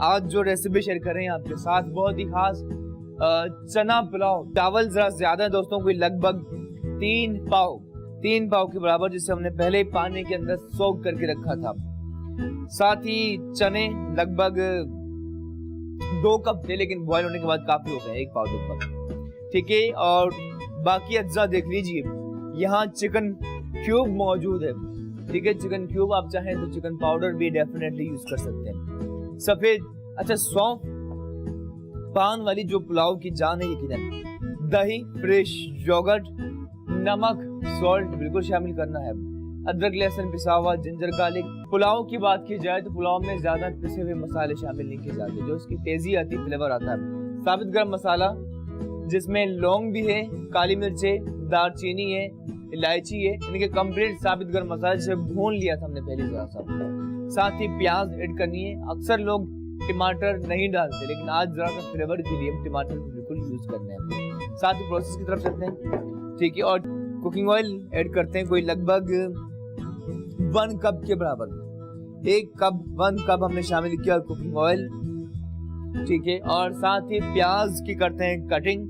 आज जो recipe share कर रहे हैं आपके साथ बहुत ही खास चना पुलाव। चावल जरा ज्यादा है दोस्तों, कोई लगभग 3 पाव के बराबर, जिसे हमने पहले ही पानी के अंदर सोक करके रखा था। साथ ही चने लगभग 2 कप थे, लेकिन बॉयल होने के बाद काफी हो गए, 1 पाव लगभग। ठीक है, और बाकी अज्जा देख लीजिए, यहाँ चिकन क्यूब मौजूद है। ठीक है, चिकन क्यूब आप चाहें तो चिकन पाउडर भी डेफिनेटली यूज कर सकते हैं। सफेद अच्छा सौंफ, पान वाली जो पुलाव की जान है यकीनन, दही, फ्रेश योगर्ट, नमक, सॉल्ट बिल्कुल शामिल करना है, अदरक लहसुन पिसा हुआ, जिंजर गार्लिक। पुलाव की बात की जाए तो पुलाव में ज्यादा पिसे हुए मसाले शामिल नहीं किए जाते, जो उसकी तेजी आती फ्लेवर आता है। साबित गरम मसाला जिसमें लौंग भी है, काली मिर्चे, दालचीनी है, इलायची है, इनके कंप्लीट साबित गरम मसाला जिसे भून लिया था हमने पहले जरा सा। साथ ही प्याज ऐड करनी है। अक्सर लोग टमाटर नहीं डालते, लेकिन आज जरा सा फ्लेवर के लिए टमाटर को बिल्कुल यूज करने हैं। साथ ही प्रोसेस की तरफ चलते हैं। ठीक है, और कुकिंग ऑयल ऐड करते हैं, कोई लगभग 1 कप के बराबर, 1 कप हमने शामिल किया कुकिंग ऑयल। ठीक है, और साथ ही प्याज की करते हैं कटिंग।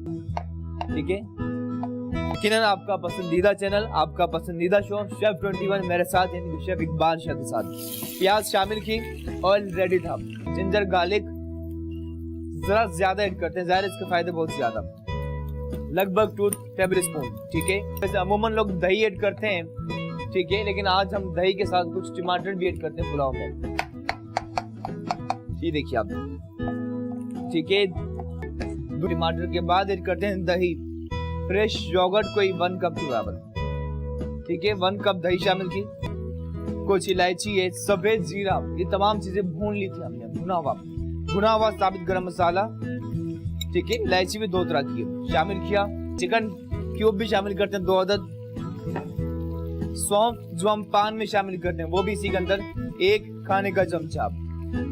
ठीक है, यकीनन आपका पसंदीदा चैनल, आपका पसंदीदा शो शेफ 21 मेरे साथ यानी शेफ इकबाल शाह के साथ। प्याज शामिल की, ऑयल रेडी था। जिंजर गार्लिक जरा ज्यादा ऐड करते हैं, ज़ाहिर इसके फायदे बहुत ज्यादा, लगभग 2 टेबल स्पून। ठीक है, वैसे अमूमन लोग दही ऐड करते हैं, ठीक है, लेकिन आज हम दही के साथ कुछ टमाटर भी ऐड करते हैं पुलाव में। ये देखिए आप, ठीक है, टमाटर के बाद ऐड करते हैं दही, फ्रेश योगर्ट कोई 1 कप के बराबर। ठीक है, 1 कप दही शामिल की, कुछ इलायची है, सफेद जीरा, ये तमाम चीजें भून ली थी हमने, भुना हुआ साबित गरम मसाला। ठीक है, इलायची भी 2 तरह की शामिल किया। चिकन क्यूब भी शामिल करते हैं 2 अदद। सौंफ जो हम पान में शामिल करते हैं वो भी इसी के अंदर, 1 खाने का चमचा,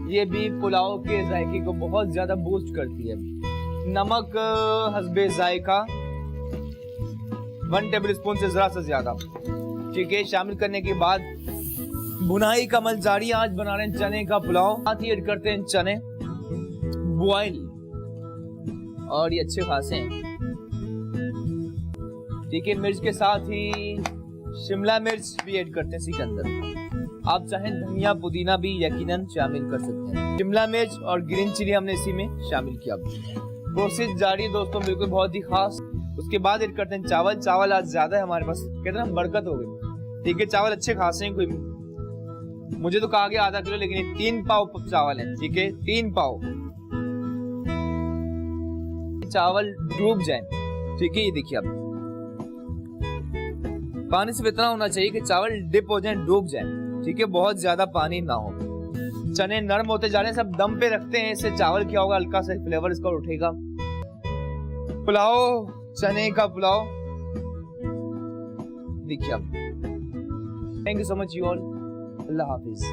ये भी पुलाव के जायके को बहुत ज्यादा बूस्ट करती है। नमक हस्बे जायका 1 टेबल स्पून से जरा सा ज्यादा। ठीक है, शामिल करने के बाद बुनाई का अमल जारी। आज बना रहे हैं चने का पुलाव, साथ ही ऐड करते हैं चने बॉयल, और ये अच्छे खासे हैं। ठीक है, मिर्च के साथ ही शिमला मिर्च भी ऐड करते हैं इसी के अंदर। आप चाहें धनिया पुदीना भी यकीनन शामिल कर सकते हैं। शिमला मिर्च और ग्रीन चिली हमने इसी में शामिल किया। प्रोसेस जारी है दोस्तों, बिल्कुल बहुत ही खास। उसके बाद ऐड करते हैं चावल। चावल आज ज्यादा है हमारे पास, कहते हैं बरकत हो गई। ठीक है, चावल अच्छे खासे हैं, कोई मुझे तो कहा गया आधा किलो, लेकिन ये 3 पाव चावल है। ठीक है, 3 पाव चावल डूब जाए। ठीक है, ये देखिए आप, पानी सिर्फ इतना होना चाहिए कि चावल डिप हो जाए, डूब जाए। ठीक है, बहुत ज्यादा पानी ना हो। चने नरम होते जा रहे हैं, सब दम पे रखते हैं, इससे चावल क्या होगा, हल्का सा फ्लेवर इसका उठेगा। पुलाव, चने का पुलाव देखिए आप। Thank you so much you all, Allah Hafiz.